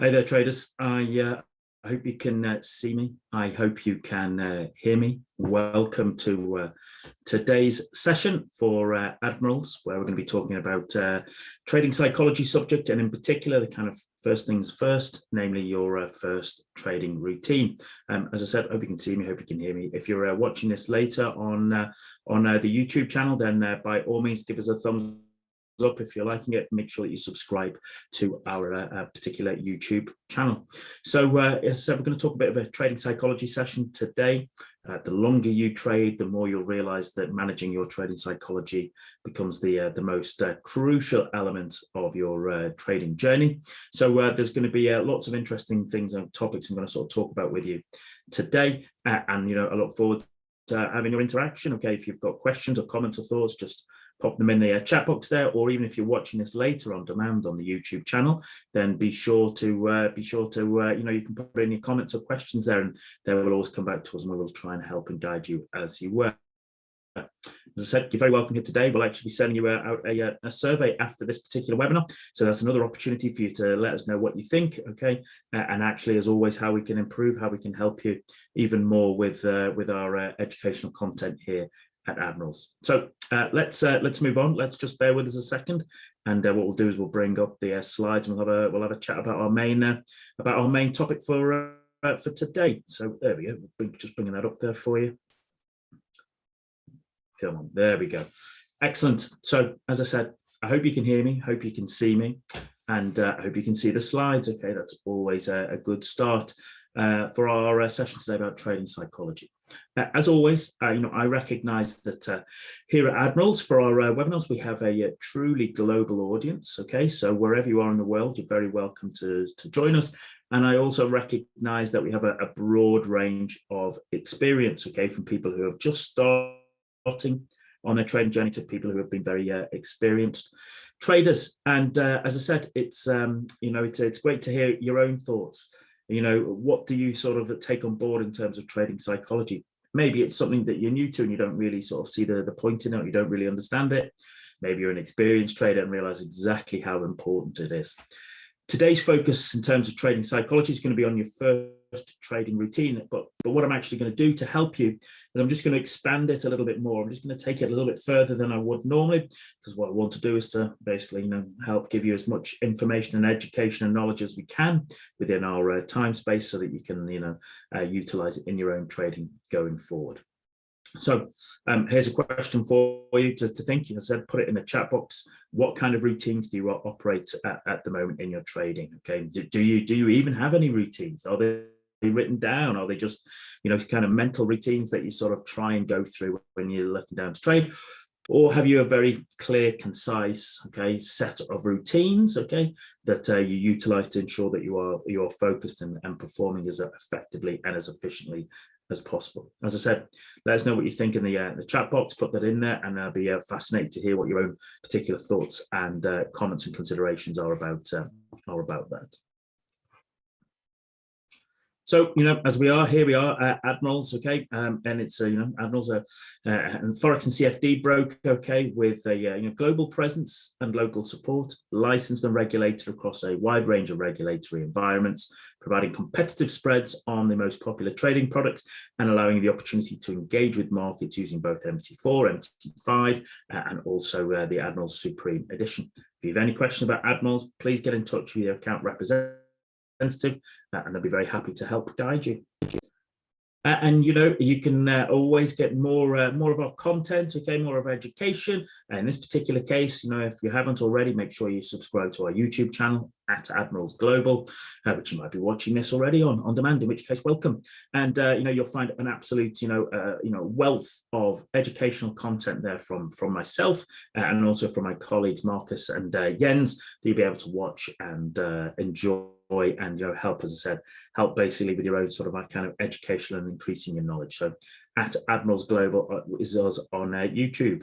Hey there, traders. I hope you can see me. I hope you can hear me. Welcome to today's session for Admirals, where we're going to be talking about trading psychology subject, and in particular, the kind of first things first, namely your first trading routine. As I said, I hope you can see me, hope you can hear me. If you're watching this later on the YouTube channel, then by all means, give us a thumbs up if you're liking it. Make sure that you subscribe to our particular YouTube channel. So we're going to talk a bit of a trading psychology session today. The longer you trade, the more you'll realize that managing your trading psychology becomes the most crucial element of your trading journey. So there's going to be lots of interesting things and topics I'm going to sort of talk about with you today, and I look forward to having your interaction. Okay, if you've got questions or comments or thoughts, just pop them in the chat box there, or even if you're watching this later on demand on the YouTube channel, then be sure to you can put in your comments or questions there, and they will always come back to us, and we will try and help and guide you as you work. As I said, you're very welcome here today. We'll actually be sending you out a survey after this particular webinar, so that's another opportunity for you to let us know what you think. Okay, and actually, as always, how we can improve, how we can help you even more with our educational content here at Admirals. So let's move on. Let's just bear with us a second, and what we'll do is we'll bring up the slides, and we'll have a chat about our main topic for today. So there we go. Just bringing that up there for you. Come on, there we go. Excellent. So as I said, I hope you can hear me, hope you can see me, and I hope you can see the slides. Okay, that's always a good start for our session today about trading psychology. As always, I recognize that here at Admirals, for our webinars, we have a truly global audience. Okay, so wherever you are in the world, you're very welcome to join us. And I also recognize that we have a broad range of experience, okay, from people who have just starting on their trading journey to people who have been very experienced traders. And as I said, it's great to hear your own thoughts. What do you sort of take on board in terms of trading psychology? Maybe it's something that you're new to and you don't really sort of see the point in it, you don't really understand it. Maybe you're an experienced trader and realize exactly how important it is. Today's focus in terms of trading psychology is going to be on your first trading routine, but what I'm actually going to do to help you is I'm just going to expand it a little bit more. I'm just going to take it a little bit further than I would normally, because what I want to do is to basically help give you as much information and education and knowledge as we can within our time space, so that you can utilize it in your own trading going forward. So here's a question for you to think. I said, put it in the chat box. What kind of routines do you operate at the moment in your trading? Okay, do you even have any routines? Are they written down? Are they just kind of mental routines that you sort of try and go through when you're looking down to trade? Or have you a very clear, concise, set of routines, that you utilize to ensure that you are focused and performing as effectively and as efficiently as possible? As I said, let us know what you think in the chat box. Put that in there, and I'll be fascinated to hear what your own particular thoughts and comments and considerations are about that. So, as we are here, we are at Admirals, and it's Admirals and Forex and CFD broker, with a global presence and local support, licensed and regulated across a wide range of regulatory environments, providing competitive spreads on the most popular trading products, and allowing you the opportunity to engage with markets using both MT4, MT5, and also the Admirals Supreme Edition. If you have any questions about Admirals, please get in touch with your account representative, and they'll be very happy to help guide you. And you can always get more of our content, more of education. In this particular case, if you haven't already, make sure you subscribe to our YouTube channel at Admirals Global, which you might be watching this already on demand, in which case, welcome. And you'll find an absolute wealth of educational content there from myself, and also from my colleagues Marcus and Jens, that you'll be able to watch and enjoy, and help, as I said, help basically with your own sort of kind of education and increasing your knowledge. So at Admirals Global is us on YouTube.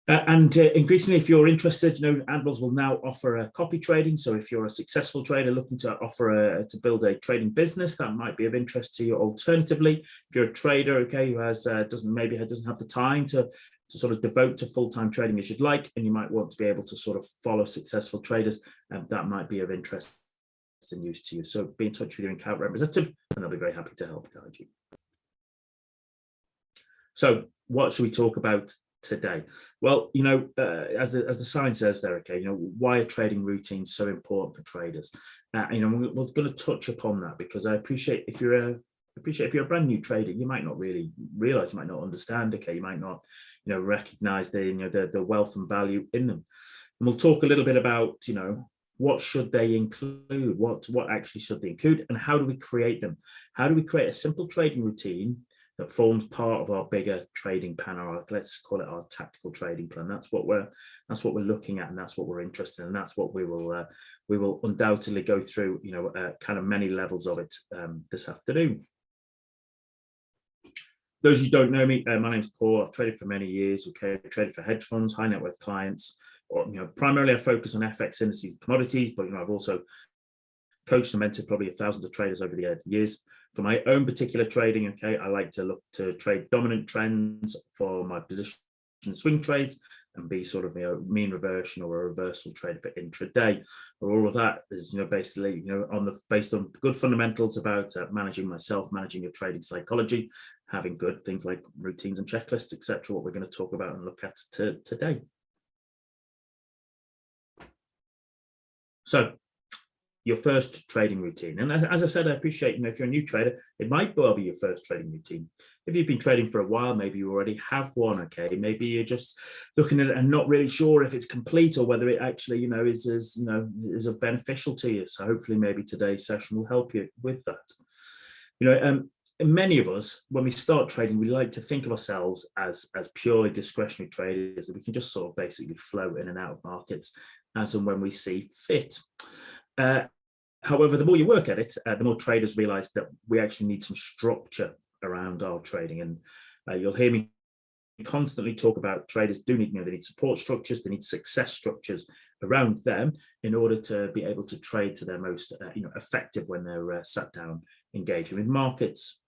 And increasingly, if you're interested, Admirals will now offer copy trading. So if you're a successful trader looking to offer to build a trading business, that might be of interest to you. Alternatively, if you're a trader, who doesn't have the time to sort of devote to full-time trading as you'd like, and you might want to be able to sort of follow successful traders, that might be of interest and use to you. So be in touch with your account representative and they'll be very happy to help guide you. So what should we talk about today? Well, as the sign says there, okay, why are trading routines so important for traders? We're going to touch upon that because I appreciate if you're a brand new trader, you might not really realize, you might not understand, okay, you might not, recognize the wealth and value in them. And we'll talk a little bit about, what should they include? What actually should they include? And how do we create them? How do we create a simple trading routine that forms part of our bigger trading plan, or let's call it our tactical trading plan? That's what we're looking at, and that's what we're interested in, and that's what we will undoubtedly go through, kind of many levels of it this afternoon. Those who don't know me, my name's Paul. I've traded for many years. Okay, I've traded for hedge funds, high net worth clients. Or, primarily I focus on FX indices and commodities, but I've also coached and mentored probably thousands of traders over the years. For my own particular trading, okay, I like to look to trade dominant trends for my position swing trades and be sort of mean reversion or a reversal trader for intraday. Or all of that is basically based on good fundamentals about managing myself, managing your trading psychology, having good things like routines and checklists, etc. What we're going to talk about and look at today. So, your first trading routine. And as I said, I appreciate, if you're a new trader, it might well be your first trading routine. If you've been trading for a while, maybe you already have one, okay? Maybe you're just looking at it and not really sure if it's complete or whether it actually, is beneficial to you. So hopefully maybe today's session will help you with that. Many of us, when we start trading, we like to think of ourselves as purely discretionary traders, that we can just sort of basically float in and out of markets as and when we see fit. However, the more you work at it, the more traders realize that we actually need some structure around our trading. And you'll hear me constantly talk about traders they need support structures, they need success structures around them in order to be able to trade to their most effective when they're sat down engaging with markets.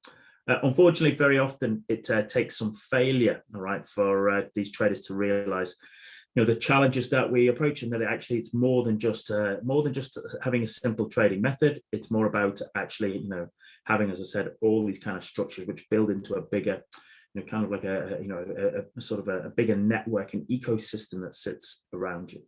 Unfortunately, very often it takes some failure, all right, for these traders to realize the challenges that we approach, and that it's more than just having a simple trading method. It's more about actually having, as I said, all these kind of structures which build into a bigger kind of like a sort of a bigger network and ecosystem that sits around you.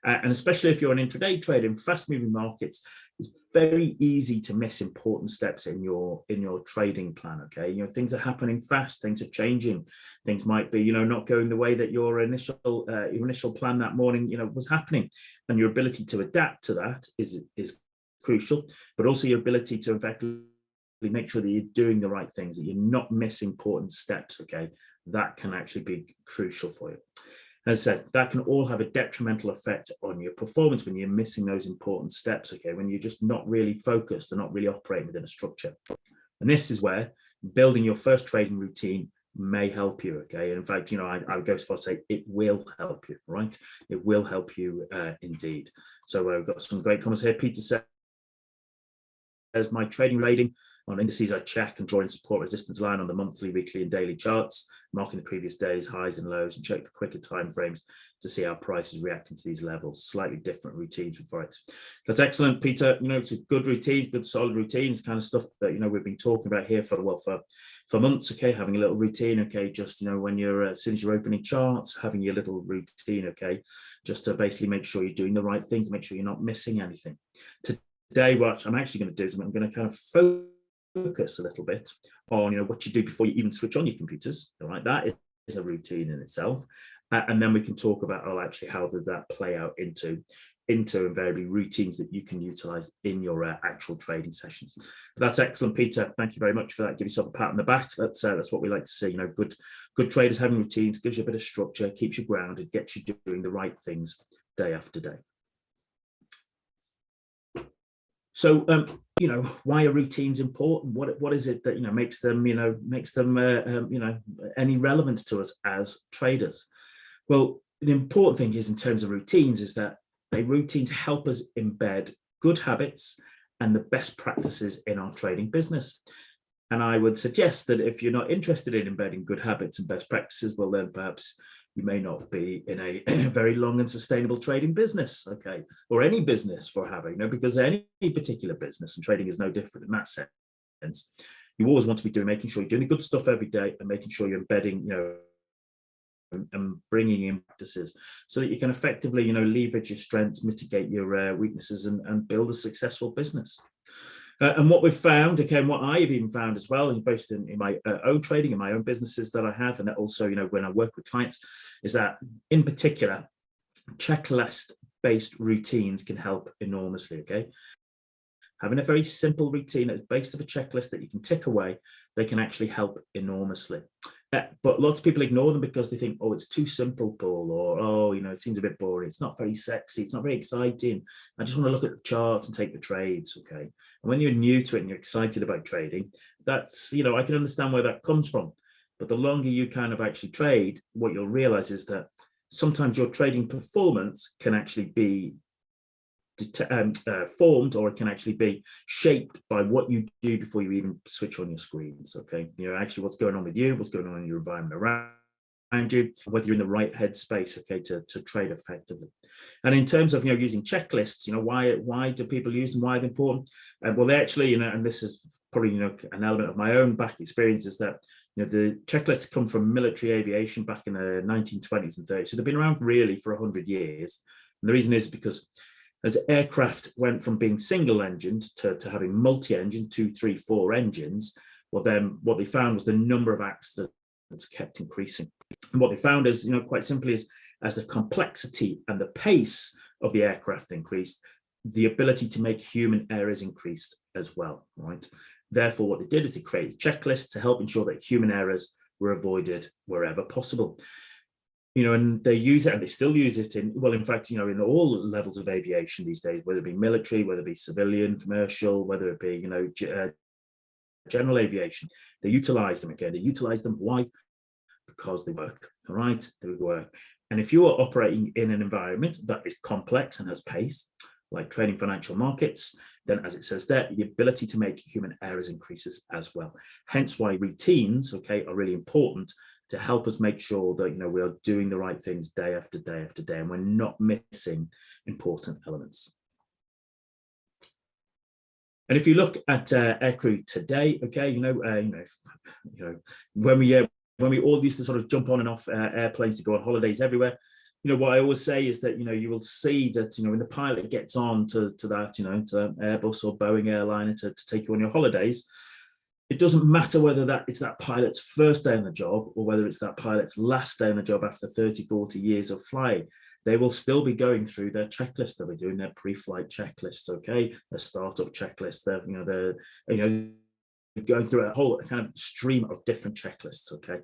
And especially if you're an intraday trader in fast moving markets, it's very easy to miss important steps in your trading plan. Okay, things are happening fast, things are changing, things might be not going the way that your initial plan that morning was happening, and your ability to adapt to that is crucial, but also your ability to effectively make sure that you're doing the right things, that you're not missing important steps. Okay, that can actually be crucial for you. As I said, that can all have a detrimental effect on your performance when you're missing those important steps, okay, when you're just not really focused and not really operating within a structure. And this is where building your first trading routine may help you, okay? And in fact, I would go so far as to say it will help you, right? It will help you indeed. So we've got some great comments here. Peter says, my trading rating on indices, I check and draw in support resistance line on the monthly, weekly and daily charts, marking the previous day's highs and lows, and check the quicker time frames to see how prices reacting to these levels. Slightly different routines for Forex. That's excellent, Peter. It's a good routine, good solid routines, kind of stuff that we've been talking about here for months. Okay, having a little routine. Okay, just when you're as soon as you're opening charts, having your little routine. Okay, just to basically make sure you're doing the right things, make sure you're not missing anything. Today, what I'm actually going to do is I'm going to kind of focus a little bit on what you do before you even switch on your computers. All right, that is a routine in itself, and then we can talk about actually how does that play out into invariably routines that you can utilize in your actual trading sessions. But that's excellent, Peter. Thank you very much for that. Give yourself a pat on the back. That's what we like to see. Good traders having routines gives you a bit of structure, keeps you grounded, gets you doing the right things day after day. So, why are routines important? What is it that makes them any relevance to us as traders? Well, the important thing is in terms of routines is that routines help us embed good habits and the best practices in our trading business. And I would suggest that if you're not interested in embedding good habits and best practices, well then perhaps you may not be in a very long and sustainable trading business, okay, or any business for having, because any particular business, and trading is no different in that sense. You always want to be making sure you're doing the good stuff every day and making sure you're embedding, and bringing in practices so that you can effectively, leverage your strengths, mitigate your weaknesses, and build a successful business. And what we've found, okay, and what I have even found as well, and both in my own trading and my own businesses that I have, and that also, when I work with clients, is that in particular, checklist-based routines can help enormously, okay? Having a very simple routine that's based off a checklist that you can tick away, they can actually help enormously. But lots of people ignore them because they think, oh, it's too simple, Paul, or, oh, it seems a bit boring. It's not very sexy. It's not very exciting. I just want to look at the charts and take the trades, okay? And when you're new to it and you're excited about trading, that's, I can understand where that comes from. But the longer you kind of actually trade, what you'll realize is that sometimes your trading performance can actually be formed, or it can actually be shaped by what you do before you even switch on your screens, okay? Actually what's going on with you, what's going on in your environment around you, whether you're in the right headspace, okay, to trade effectively. And in terms of, using checklists, why do people use them? Why are they important? Well, they actually, and this is probably, an element of my own back experience, is that, the checklists come from military aviation back in the 1920s and 30s. So they've been around really for 100 years. And the reason is because as aircraft went from being single-engined to having multi-engine, 2, 3, 4 engines, well, then what they found was the number of accidents kept increasing. And what they found is, quite simply, is as the complexity and the pace of the aircraft increased, the ability to make human errors increased as well, right? Therefore, what they did is they created checklists to help ensure that human errors were avoided wherever possible. And they use it, and they still use it in fact, in all levels of aviation these days, whether it be military, whether it be civilian, commercial, whether it be, general aviation, they utilize them again. They utilize them. Why? Because they work, all right? They work. And if you are operating in an environment that is complex and has pace, like trading financial markets, then as it says there, the ability to make human errors increases as well. Hence why routines, okay, are really important to help us make sure that, we are doing the right things day after day after day, and we're not missing important elements. And if you look at aircrew today, okay, when we all used to sort of jump on and off airplanes to go on holidays everywhere, what I always say is that, you will see that, when the pilot gets on to that, to that Airbus or Boeing airliner to take you on your holidays, it doesn't matter whether it's that pilot's first day on the job or whether it's that pilot's last day on the job after 30, 40 years of flying. They will still be going through their checklist. They'll be doing their pre-flight checklist, okay, their startup checklist. They're going through a whole kind of stream of different checklists, okay.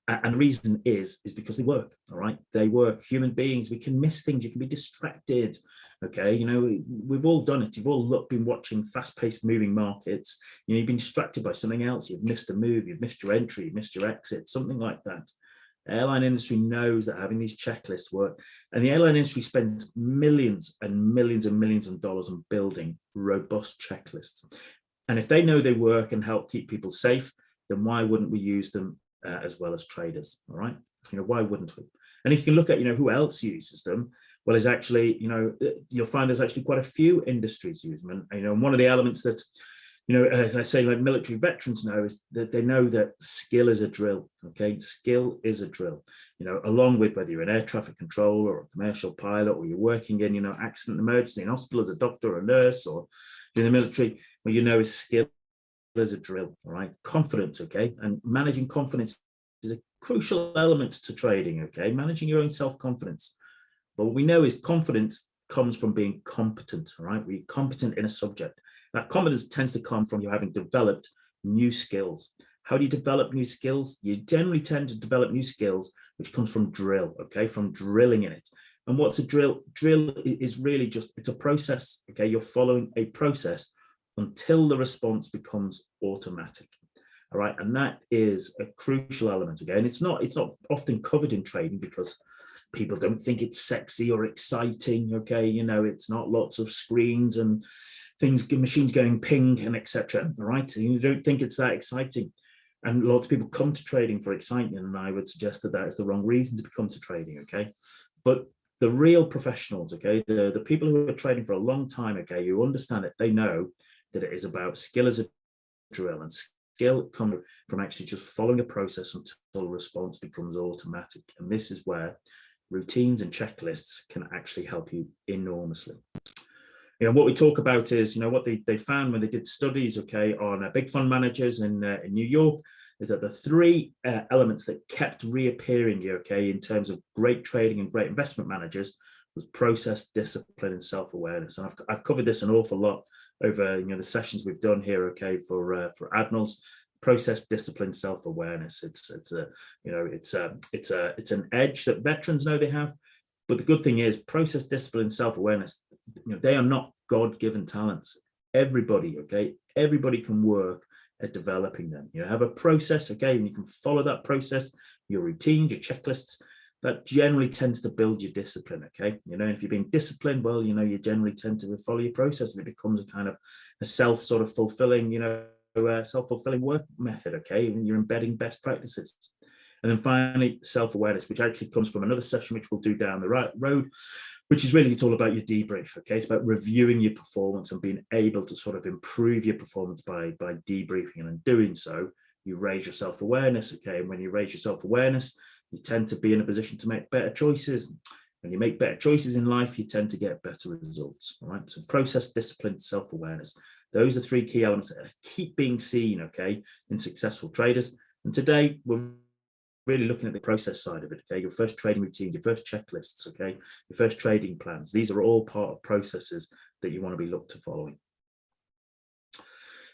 And the reason is because they work, all right? They work. Human beings, we can miss things. You can be distracted, okay? We've all done it. You've all been watching fast-paced moving markets. You've been distracted by something else. You've missed a move. You've missed your entry. You've missed your exit, something like that. The airline industry knows that having these checklists work. And the airline industry spends millions and millions and millions of dollars on building robust checklists. And if they know they work and help keep people safe, then why wouldn't we use them as well as traders? All right, why wouldn't we? And if you can look at who else uses them, well, is actually you'll find there's actually quite a few industries use them. And one of the elements that as I say, like military veterans know, is that they know that skill is a drill. Okay, skill is a drill. Along with whether you're an air traffic controller or a commercial pilot, or you're working in accident emergency in hospital as a doctor or a nurse, or in the military, well, is skill as a drill, all right? Confidence, okay? And managing confidence is a crucial element to trading, okay? Managing your own self-confidence. But what we know is confidence comes from being competent, all right? We're competent in a subject. That competence tends to come from you having developed new skills. How do you develop new skills? You generally tend to develop new skills, which comes from drill, okay? From drilling in it. And what's a drill? Drill is really just, it's a process, okay? You're following a process until the response becomes automatic, all right? And that is a crucial element, again. It's not often covered in trading because people don't think it's sexy or exciting, okay? It's not lots of screens and things, machines going ping and etc., all right? So you don't think it's that exciting. And lots of people come to trading for excitement, and I would suggest that that is the wrong reason to come to trading, okay? But the real professionals, okay, the people who are trading for a long time, okay, who understand it, they know that it is about skill as a drill, and skill comes from actually just following a process until the response becomes automatic. And this is where routines and checklists can actually help you enormously. What we talk about is, what they found when they did studies, okay, on big fund managers in New York, is that the three elements that kept reappearing here, okay, in terms of great trading and great investment managers, was process, discipline, and self-awareness. And I've covered this an awful lot over the sessions we've done here, okay, for Admirals. Process, discipline, self-awareness. It's an edge that veterans know they have. But the good thing is, process, discipline, self-awareness, they are not God-given talents. Everybody can work at developing them. Have a process, okay, and you can follow that process, your routines, your checklists. That generally tends to build your discipline, okay? If you're being disciplined, well, you generally tend to follow your process, and it becomes a kind of a self-fulfilling, self-fulfilling work method, okay? And you're embedding best practices. And then finally, self-awareness, which actually comes from another session, which we'll do down the road, which is really, it's all about your debrief, okay? It's about reviewing your performance and being able to sort of improve your performance by debriefing. And in doing so, you raise your self-awareness, okay? And when you raise your self-awareness, you tend to be in a position to make better choices. When you make better choices in life, you tend to get better results, all right? So process, discipline, self-awareness. Those are three key elements that keep being seen, okay, in successful traders. And today, we're really looking at the process side of it, okay? Your first trading routines, your first checklists, okay? Your first trading plans. These are all part of processes that you want to be looked to following.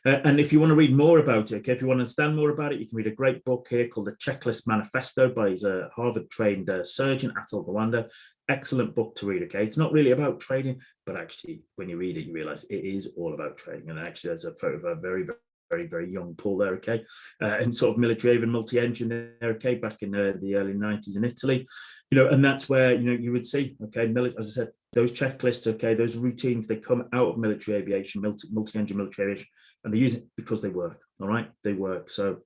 And if you want to read more about it, okay, if you want to understand more about it, you can read a great book here called The Checklist Manifesto by his Harvard-trained surgeon, Atul Gawande. Excellent book to read, okay? It's not really about trading, but actually, when you read it, you realize it is all about trading. And actually, there's a photo of a very, very, very young Paul there, okay? And sort of military avian multi-engine there, okay, back in the early 90s in Italy. And that's where, you would see, okay, as I said, those checklists, okay, those routines, they come out of military aviation, multi-engine military aviation, and they use it because they work, all right? They work. So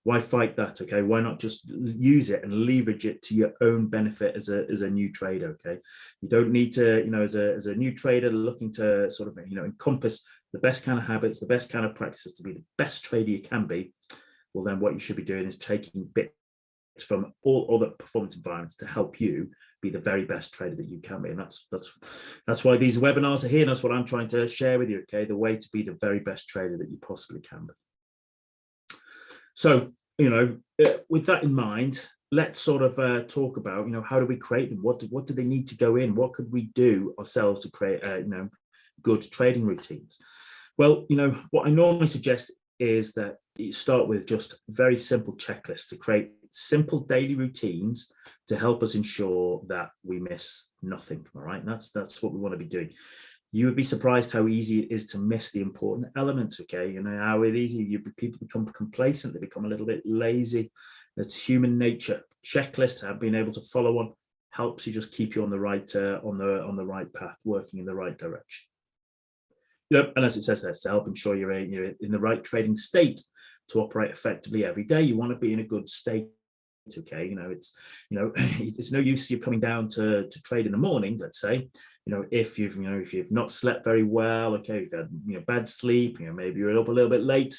why fight that, okay? Why not just use it and leverage it to your own benefit as a new trader, okay? You don't need to, as a new trader looking to sort of, encompass the best kind of habits, the best kind of practices to be the best trader you can be. Well, then what you should be doing is taking bits from all other performance environments to help you be the very best trader that you can be. And that's why these webinars are here. And that's what I'm trying to share with you, okay? The way to be the very best trader that you possibly can be. So, with that in mind, let's sort of talk about, how do we create them? What do they need to go in? What could we do ourselves to create, good trading routines? Well, what I normally suggest is that you start with just very simple checklists to create simple daily routines to help us ensure that we miss nothing. All right, and that's what we want to be doing. You would be surprised how easy it is to miss the important elements, okay? How easy people become complacent, they become a little bit lazy. That's human nature. Checklists, have been able to follow one, helps you just keep you on the right on the right path, working in the right direction. And as it says there, to help ensure you're in the right trading state to operate effectively every day. You want to be in a good state. Okay, it's no use you coming down to trade in the morning, let's say, if you've not slept very well, okay, you've had bad sleep, maybe you're up a little bit late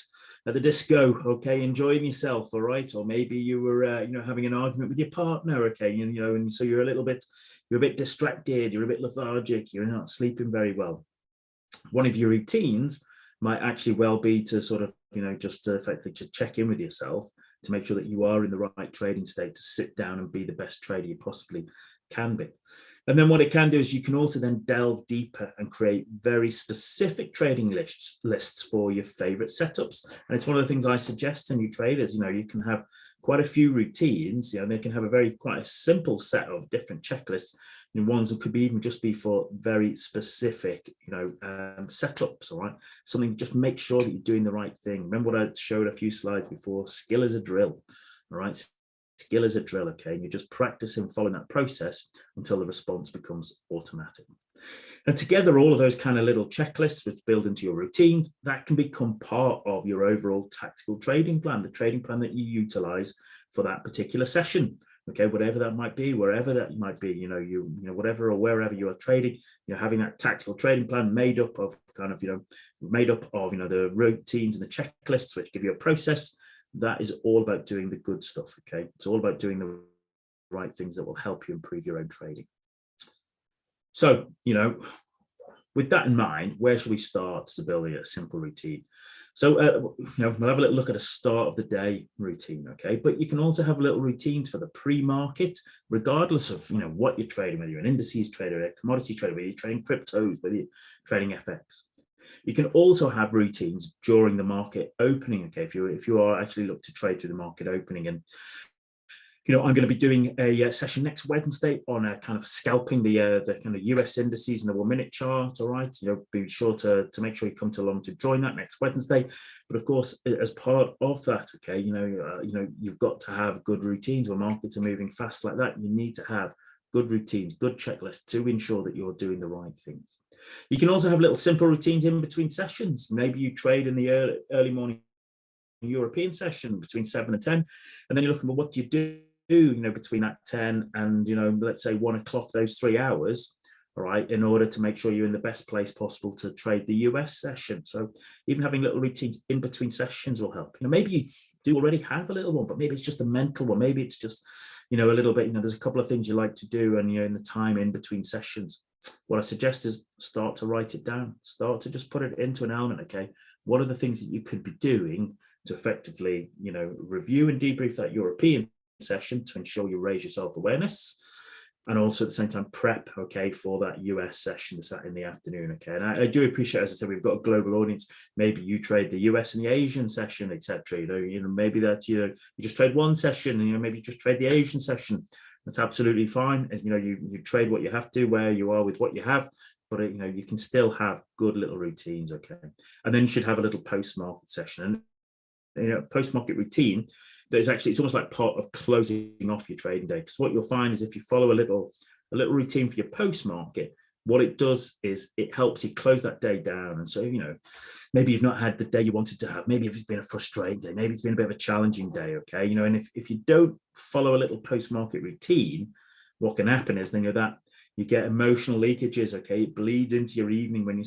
at the disco, okay, enjoying yourself, all right, or maybe you were having an argument with your partner, okay, and so you're a bit distracted, you're a bit lethargic, you're not sleeping very well. One of your routines might actually well be to sort of just to effectively to check in with yourself to make sure that you are in the right trading state to sit down and be the best trader you possibly can be. And then what it can do is you can also then delve deeper and create very specific trading lists for your favorite setups. And it's one of the things I suggest to new traders. You can have quite a few routines, they can have quite a simple set of different checklists. Ones that could even just be for very specific, setups, all right? Something, just make sure that you're doing the right thing. Remember what I showed a few slides before, skill is a drill, all right? Skill is a drill, okay? And you're just practicing following that process until the response becomes automatic. And together, all of those kind of little checklists which build into your routines, that can become part of your overall tactical trading plan, the trading plan that you utilize for that particular session. Okay, whatever that might be, wherever that might be, whatever or wherever you are trading, having that tactical trading plan made up of the routines and the checklists which give you a process. That is all about doing the good stuff. Okay, it's all about doing the right things that will help you improve your own trading. So, with that in mind, where should we start to build a simple routine? So, we'll have a little look at a start of the day routine, okay? But you can also have little routines for the pre-market, regardless of, what you're trading, whether you're an indices trader, a commodity trader, whether you're trading cryptos, whether you're trading FX. You can also have routines during the market opening, okay? If you are actually look to trade through the market opening, and I'm going to be doing a session next Wednesday on kind of scalping the kind of US indices and the 1 minute chart. All right, be sure to make sure you come along to join that next Wednesday. But of course, as part of that, okay, you've got to have good routines. When markets are moving fast like that, you need to have good routines, good checklists to ensure that you're doing the right things. You can also have little simple routines in between sessions. Maybe you trade in the early morning European session between 7 and 10, and then you're looking, well, what do you do? Between that 10 and let's say 1 o'clock, those 3 hours, all right, in order to make sure you're in the best place possible to trade the US session. So even having little routines in between sessions will help. Maybe you do already have a little one, but maybe it's just a mental one. Maybe it's just a little bit, there's a couple of things you like to do, and in the time in between sessions, what I suggest is start to write it down, start to just put it into an element. Okay, what are the things that you could be doing to effectively review and debrief that European session to ensure you raise your self-awareness, and also at the same time prep, okay, for that US session that's in the afternoon. Okay, and I do appreciate, as I said, we've got a global audience. Maybe you trade the US and the Asian session, etc. Maybe that you just trade one session, and maybe you just trade the Asian session. That's absolutely fine. As you trade what you have to, where you are with what you have, but you can still have good little routines. Okay, and then you should have a little post-market session, and post-market routine. It's almost like part of closing off your trading day, because what you'll find is if you follow a little routine for your post market, what it does is it helps you close that day down. And so maybe you've not had the day you wanted to have, maybe it's been a frustrating day, maybe it's been a bit of a challenging day, okay, and if you don't follow a little post market routine, what can happen is then that you get emotional leakages. Okay, it bleeds into your evening when you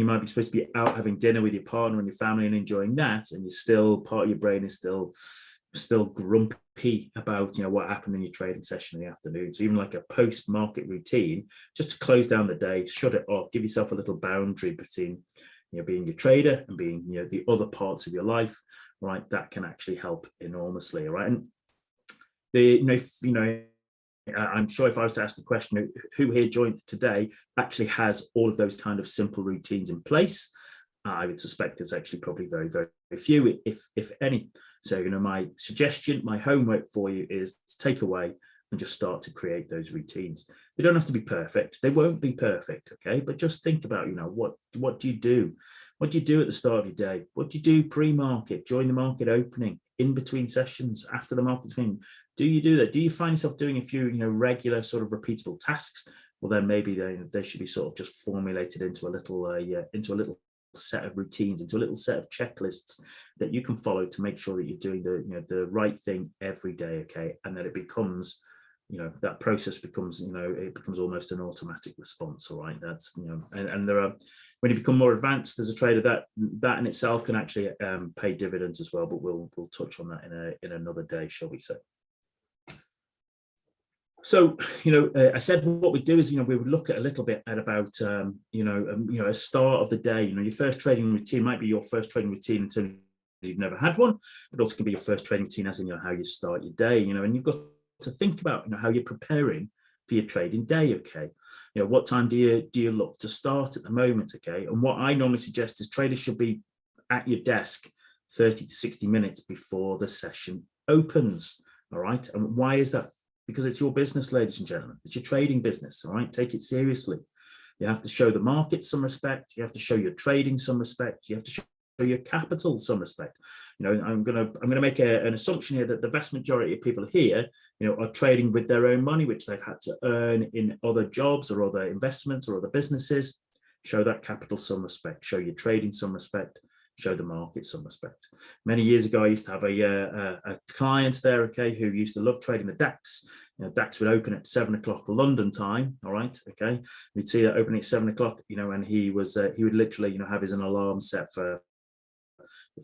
might be supposed to be out having dinner with your partner and your family and enjoying that, and you're still, part of your brain is still grumpy about what happened in your trading session in the afternoon. So even like a post-market routine, just to close down the day, shut it off, give yourself a little boundary between being your trader and being the other parts of your life, right? That can actually help enormously, right? And I'm sure if I was to ask the question, who here joined today actually has all of those kind of simple routines in place? I would suspect it's actually probably very, very few, if any. So, my suggestion, my homework for you is to take away and just start to create those routines. They don't have to be perfect. They won't be perfect, okay? But just think about, what do you do? What do you do at the start of your day? What do you do pre-market, during the market opening, in between sessions, after the market's finished? Do you do that? Do you find yourself doing a few, regular sort of repeatable tasks? Well, then maybe they should be sort of just formulated into a little set of routines, into a little set of checklists that you can follow to make sure that you're doing the right thing every day. Okay, and that it becomes, that process becomes, it becomes almost an automatic response. All right, that's and there are. When you become more advanced as a trader, that in itself can actually pay dividends as well. But we'll touch on that in another day, shall we say? So, I said what we do is, we would look at a little bit at about, a start of the day. Your first trading routine might be your first trading routine in terms of you've never had one, but also can be your first trading routine as in how you start your day. And you've got to think about how you're preparing for your trading day. Okay, what time do you look to start at the moment? Okay, and what I normally suggest is traders should be at your desk 30 to 60 minutes before the session opens. All right, and why is that? Because it's your business, ladies and gentlemen. It's your trading business, all right? Take it seriously. You have to show the market some respect. You have to show your trading some respect. You have to show your capital some respect. I'm gonna make an assumption here that the vast majority of people here, are trading with their own money, which they've had to earn in other jobs or other investments or other businesses. Show that capital some respect. Show your trading some respect. Show the market some respect. Many years ago, I used to have a client there, okay, who used to love trading the DAX. DAX would open at 7 o'clock London time, all right, okay. We'd see that opening at 7 o'clock, and he would literally, have his alarm set for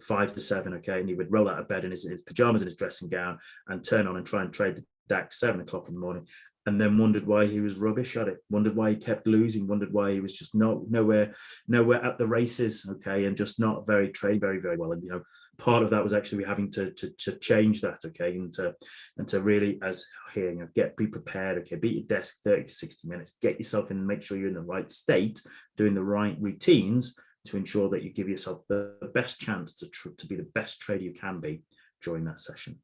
5 to 7, okay, and he would roll out of bed in his pajamas and his dressing gown and turn on and try and trade the DAX 7 o'clock in the morning, and then wondered why he was rubbish at it, wondered why he kept losing, wondered why he was just nowhere at the races, okay, and just not trading very, very well. And part of that was actually having to change that, okay, and to really, as here, be prepared, okay, be at your desk 30 to 60 minutes, get yourself in, make sure you're in the right state, doing the right routines to ensure that you give yourself the best chance to be the best trader you can be during that session.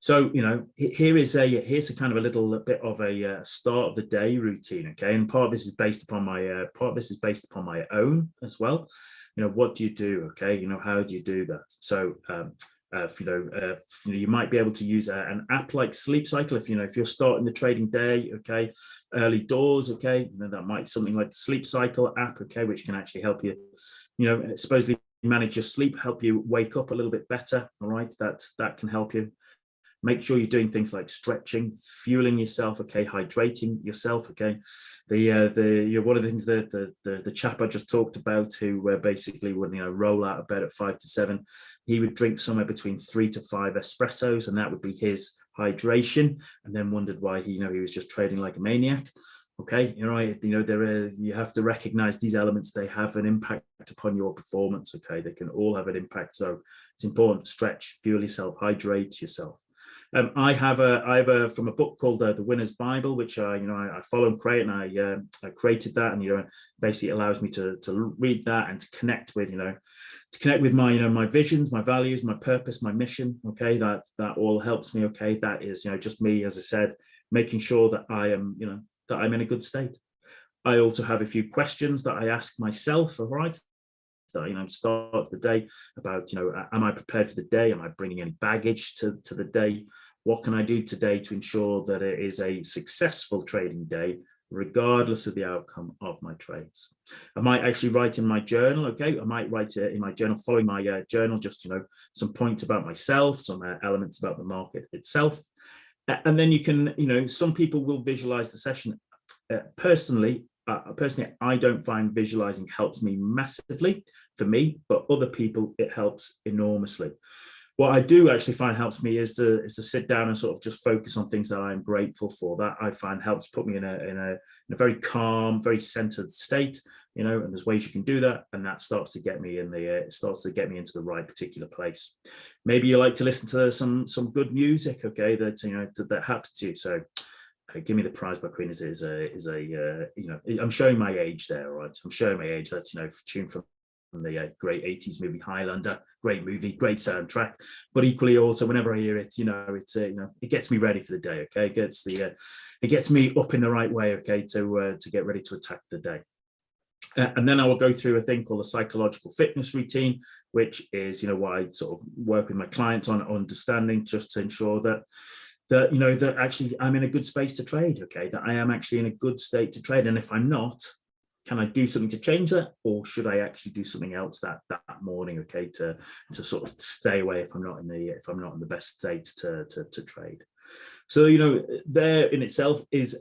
So, here's a kind of a little bit of a start of the day routine, okay, and part of this is based upon my own as well. What do you do, okay? How do you do that? So, you might be able to use an app like Sleep Cycle if you're starting the trading day, okay, early doors, okay, that might be something like the Sleep Cycle app, okay, which can actually help you, supposedly manage your sleep, help you wake up a little bit better, all right, that can help you. Make sure you're doing things like stretching, fueling yourself, okay, hydrating yourself, okay. One of the things that the chap I just talked about, who basically would roll out of bed at 5 to 7, he would drink somewhere between 3 to 5 espressos, and that would be his hydration, and then wondered why he was just trading like a maniac. Okay, you have to recognize these elements. They have an impact upon your performance. Okay, they can all have an impact. So it's important to stretch, fuel yourself, hydrate yourself. I have from a book called The Winner's Bible, which I follow and create, and I created that, and basically allows me to read that and to connect with my my visions, my values, my purpose, my mission. Okay, that all helps me. Okay, that is just me, as I said, making sure that I am that I'm in a good state. I also have a few questions that I ask myself. All right. Start the day about, am I prepared for the day? Am I bringing any baggage to the day? What can I do today to ensure that it is a successful trading day, regardless of the outcome of my trades? I might actually write in my journal, okay? I might write it in my journal, following my journal, just, some points about myself, some elements about the market itself. And then you can, some people will visualize the session. Personally, I don't find visualizing helps me massively for me, but other people, it helps enormously. What I do actually find helps me is to sit down and sort of just focus on things that I'm grateful for. That I find helps put me in a very calm, very centered state, and there's ways you can do that, and that starts to get me into the right particular place. Maybe you like to listen to some good music, okay, that happens to you. So Give Me the Prize by Queen is I'm showing my age there, right? I'm showing my age. That's tune from the great 80s movie Highlander. Great movie, great soundtrack. But equally, also whenever I hear it, it gets me ready for the day. Okay, it gets me up in the right way. Okay, to get ready to attack the day. And then I will go through a thing called a psychological fitness routine, which is what I sort of work with my clients on understanding, just to ensure that actually I'm in a good space to trade, okay, that I am actually in a good state to trade. And if I'm not, can I do something to change that, or should I actually do something else that morning, okay, to sort of stay away if I'm not in the best state to trade. So there in itself is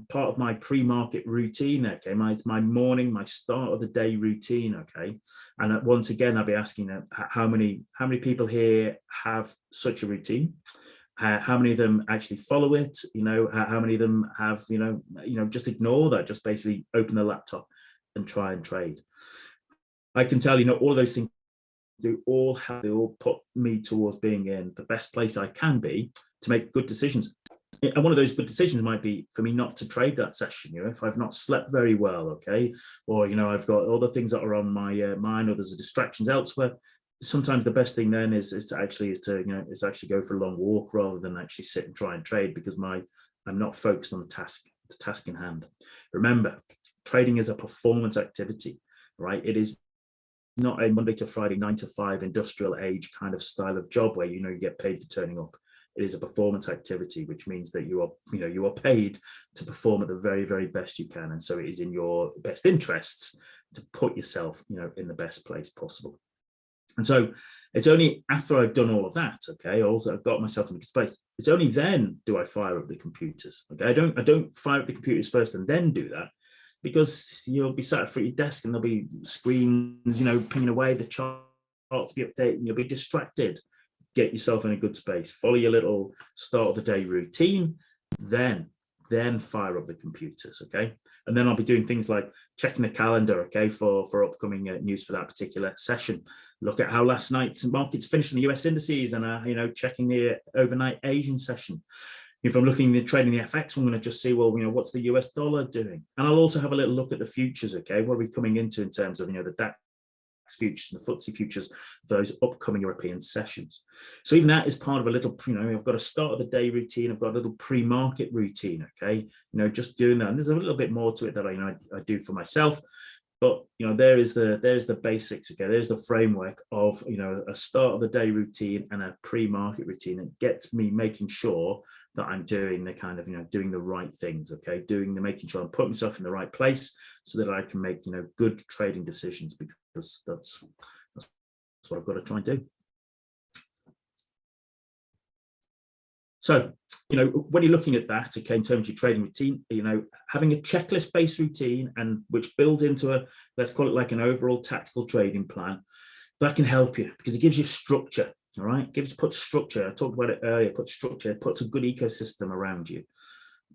part of my pre-market routine, okay, my morning, my start of the day routine, okay. And once again, I'll be asking how many people here have such a routine. How many of them actually follow it? How many of them have just ignore that, just basically open the laptop and try and trade? I can tell all of those things they all put me towards being in the best place I can be to make good decisions. And one of those good decisions might be for me not to trade that session, if I've not slept very well, okay, or I've got other things that are on my mind, or there's distractions elsewhere. Sometimes the best thing then is to actually go for a long walk rather than actually sit and try and trade, because I'm not focused on the task in hand. Remember, trading is a performance activity, right? It is not a Monday to Friday 9 to 5 industrial age kind of style of job where you get paid for turning up. It is a performance activity, which means that you are paid to perform at the very, very best you can, and so it is in your best interests to put yourself in the best place possible. And so it's only after I've done all of that, okay, also I've got myself in a good space, it's only then do I fire up the computers. Okay, I don't fire up the computers first and then do that, because you'll be sat at your desk and there'll be screens pinging away, the charts be updated, and you'll be distracted. Get yourself in a good space, follow your little start of the day routine, then fire up the computers, okay? And then I'll be doing things like checking the calendar, okay, for upcoming news for that particular session. Look at how last night's markets finished in the US indices, and checking the overnight Asian session. If I'm looking at trading the FX, I'm going to just see, well, what's the US dollar doing? And I'll also have a little look at the futures, okay? What are we coming into in terms of, the DAX futures and the FTSE futures, those upcoming European sessions. So even that is part of a little, I've got a start of the day routine, I've got a little pre-market routine, okay? Just doing that. And there's a little bit more to it that I do for myself. But there's the basics, okay? There's the framework of a start of the day routine and a pre-market routine. It gets me making sure that I'm doing the kind of doing the right things, okay? Making sure I'm putting myself in the right place so that I can make good trading decisions, because that's what I've got to try and do. So when you're looking at that, okay, in terms of your trading routine, having a checklist-based routine, and which builds into a, let's call it like an overall tactical trading plan, that can help you because it gives you structure. All right, puts structure. I talked about it earlier. Puts structure. Puts a good ecosystem around you.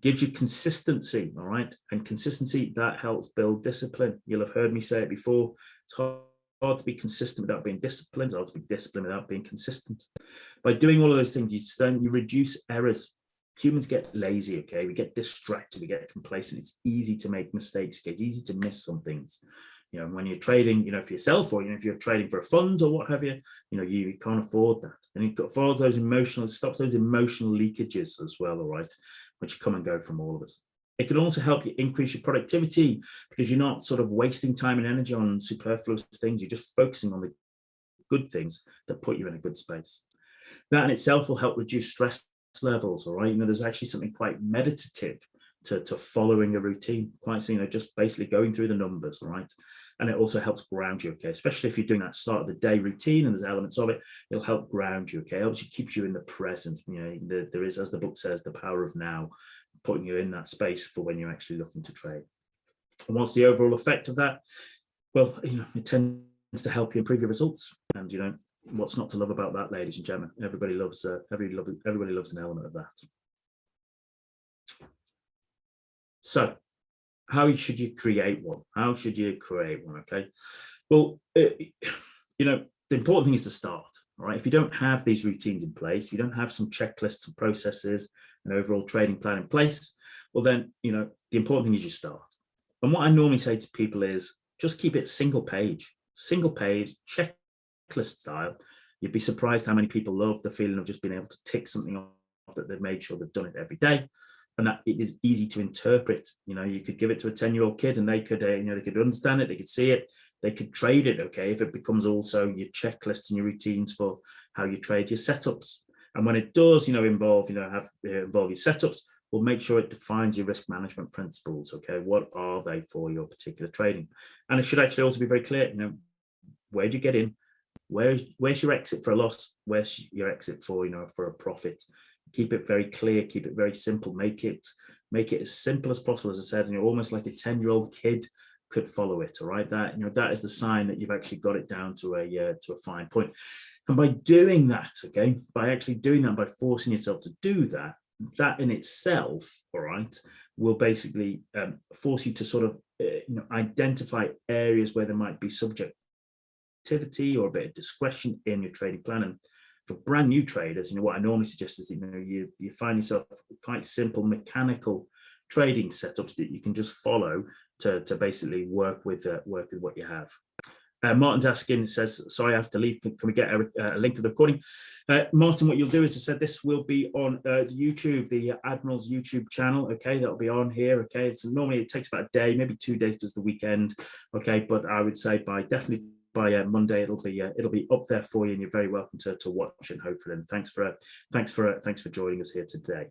Gives you consistency. All right, and consistency, that helps build discipline. You'll have heard me say it before. It's hard to be consistent without being disciplined. It's hard to be disciplined without being consistent. By doing all of those things, you reduce errors. Humans get lazy, okay? We get distracted, we get complacent. It's easy to make mistakes, okay? It's easy to miss some things. When you're trading, for yourself, or if you're trading for a fund or what have you, you can't afford that. And you've got follow those stops those emotional leakages as well, all right, which come and go from all of us. It can also help you increase your productivity because you're not sort of wasting time and energy on superfluous things. You're just focusing on the good things that put you in a good space. That in itself will help reduce stress levels, all right? There's actually something quite meditative to following a routine, quite just basically going through the numbers, all right? And it also helps ground you, okay? Especially if you're doing that start of the day routine and there's elements of it, it'll help ground you, okay? It helps you, keep you in the present. There is, as the book says, the power of now, putting you in that space for when you're actually looking to trade. And what's the overall effect of that? Well, it tends to help you improve your results. And what's not to love about that, ladies and gentlemen? Everybody loves an element of that. So how should you create one? Okay, well, the important thing is to start. All right, if you don't have these routines in place, you don't have some checklists and processes and overall trading plan in place, well then the important thing is you start. And what I normally say to people is just keep it single page, checklist style. You'd be surprised how many people love the feeling of just being able to tick something off that they've made sure they've done it every day, and that it is easy to interpret. You could give it to a 10-year-old kid and they could they could understand it, they could see it, they could trade it, okay, if it becomes also your checklist and your routines for how you trade your setups. And when it does involve your setups, well, make sure it defines your risk management principles, okay? What are they for your particular trading? And it should actually also be very clear, where do you get in? Where's your exit for a loss? Where's your exit for for a profit? Keep it very clear, keep it very simple, make it as simple as possible. As I said, almost like a 10-year-old kid could follow it. All right, that is the sign that you've actually got it down to a fine point. And by doing that, okay, by actually doing that, by forcing yourself to do that, that in itself, all right, will basically force you to sort of identify areas where there might be subjectivity or a bit of discretion in your trading plan. And for brand new traders, what I normally suggest is you find yourself quite simple mechanical trading setups that you can just follow to basically work with what you have. Martin's asking, says, sorry, I have to leave. Can we get a link to the recording? Martin, what you'll do is, I said, this will be on YouTube, the Admirals YouTube channel. Okay, that'll be on here. Okay, normally it takes about a day, maybe 2 days, just the weekend. Okay, but I would say definitely by Monday, it'll be up there for you, and you're very welcome to watch it. Hopefully, and thanks for joining us here today.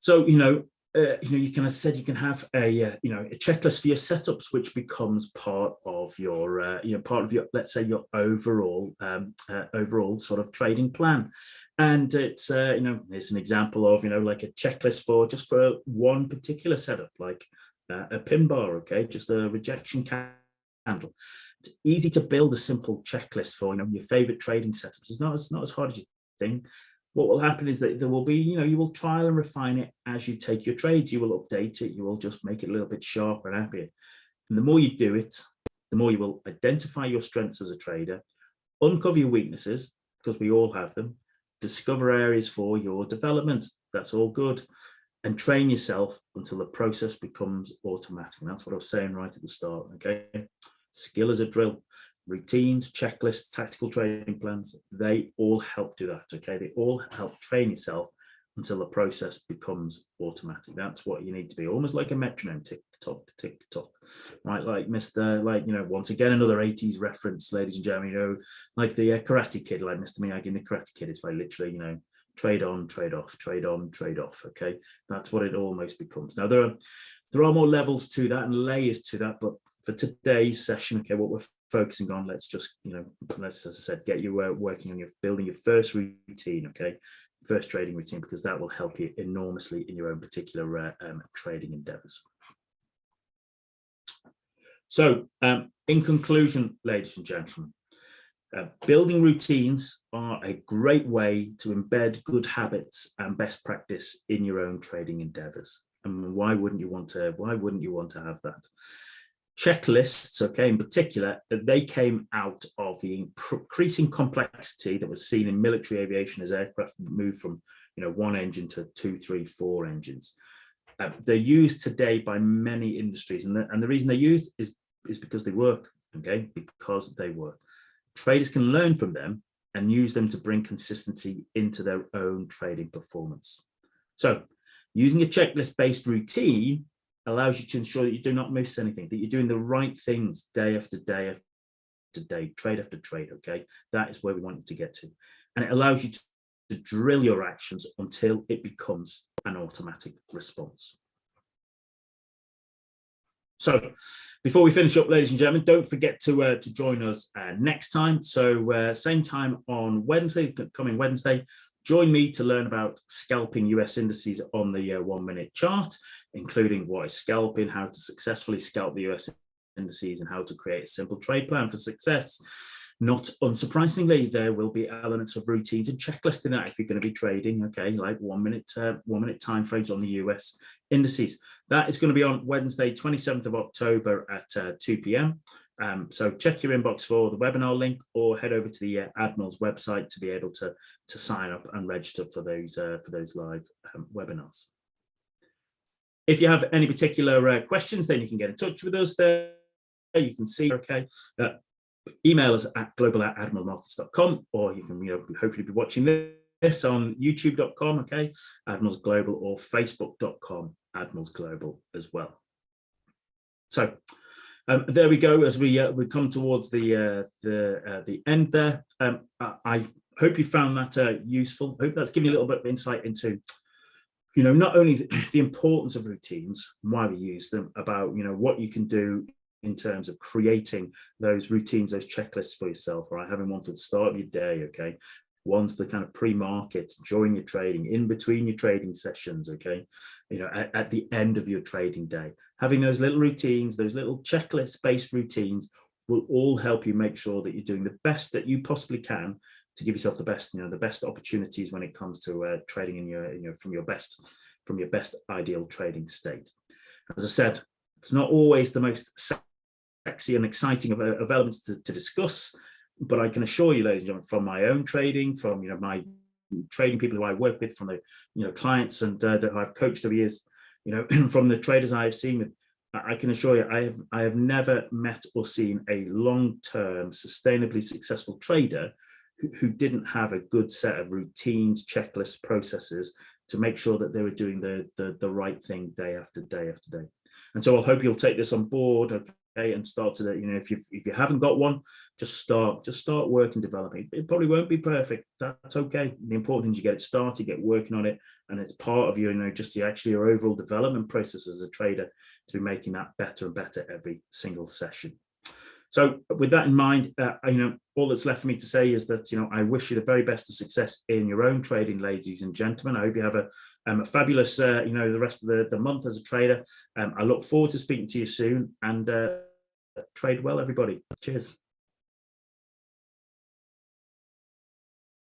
So you can, as I said, you can have a checklist for your setups, which becomes part of your let's say your overall sort of trading plan. And it's it's an example of like a checklist for one particular setup, like a pin bar, okay, just a rejection candle. It's easy to build a simple checklist for your favorite trading setups. It's not as hard as you think. What will happen is that there will be, you will trial and refine it as you take your trades. You will update it. You will just make it a little bit sharper and happier. And the more you do it, the more you will identify your strengths as a trader, uncover your weaknesses, because we all have them, discover areas for your development. That's all good. And train yourself until the process becomes automatic. And that's what I was saying right at the start. Okay. Skill is a drill. Routines, checklists, tactical trading plans, they all help do that, okay? They all help train yourself until the process becomes automatic. That's what you need to be, almost like a metronome, tick tock, right? Like once again, another 80s reference, ladies and gentlemen, like the Karate Kid, like Mr. Miyagi in the Karate Kid. It's like literally, trade on, trade off, trade on, trade off, okay? That's what it almost becomes. Now, there are more levels to that and layers to that, but for today's session, okay, what we're focusing on, let's just, let's, as I said, get you working on building your first routine, okay, first trading routine, because that will help you enormously in your own particular trading endeavors. So, in conclusion, ladies and gentlemen, building routines are a great way to embed good habits and best practice in your own trading endeavors. And why wouldn't you want to have that? Checklists, okay, in particular, they came out of the increasing complexity that was seen in military aviation as aircraft moved from, one engine to 2, 3, 4 engines. They're used today by many industries, and the reason they're used is because they work, okay, because they work. Traders can learn from them and use them to bring consistency into their own trading performance. So, using a checklist-based routine allows you to ensure that you do not miss anything, that you're doing the right things day after day after day, trade after trade, okay? That is where we want you to get to. And it allows you to drill your actions until it becomes an automatic response. So before we finish up, ladies and gentlemen, don't forget to join us next time. So same time on Wednesday, coming Wednesday, join me to learn about scalping US indices on the 1-minute chart, including what is scalping, how to successfully scalp the US indices, and how to create a simple trade plan for success. Not unsurprisingly, there will be elements of routines and checklists in that if you're going to be trading, okay, like 1-minute timeframes on the US indices. That is going to be on Wednesday, 27th of October at 2 p.m. So check your inbox for the webinar link, or head over to the Admirals website to be able to sign up and register for those live webinars. If you have any particular questions, then you can get in touch with us there. You can see, okay, email us at global@admiralmarkets.com, or you can hopefully be watching this on youtube.com, okay, Admirals Global, or facebook.com, Admirals Global as well. So there we go. As we come towards the end there, I hope you found that useful. I hope that's given you a little bit of insight into, not only the importance of routines, why we use them, about what you can do in terms of creating those routines, those checklists for yourself, right? Having one for the start of your day, okay, one for the kind of pre-market, during your trading, in between your trading sessions, okay, at the end of your trading day. Having those little routines, those little checklist-based routines will all help you make sure that you're doing the best that you possibly can to give yourself the best, the best opportunities when it comes to trading in from your best ideal trading state. As I said, it's not always the most sexy and exciting of elements to discuss, but I can assure you, ladies and gentlemen, from my own trading, from my trading people who I work with, from the clients and that I've coached over years, from the traders I have seen with, I can assure you, I have never met or seen a long-term, sustainably successful trader who didn't have a good set of routines, checklists, processes to make sure that they were doing the right thing day after day after day. And so I hope you'll take this on board, okay, and start to, if you haven't got one, just start working, developing. It probably won't be perfect. That's okay. The important thing is you get it started, get working on it, and it's part of your, just your overall development process as a trader to be making that better and better every single session. So with that in mind, all that's left for me to say is that, I wish you the very best of success in your own trading, ladies and gentlemen. I hope you have a fabulous, the rest of the month as a trader. I look forward to speaking to you soon, and trade well, everybody. Cheers.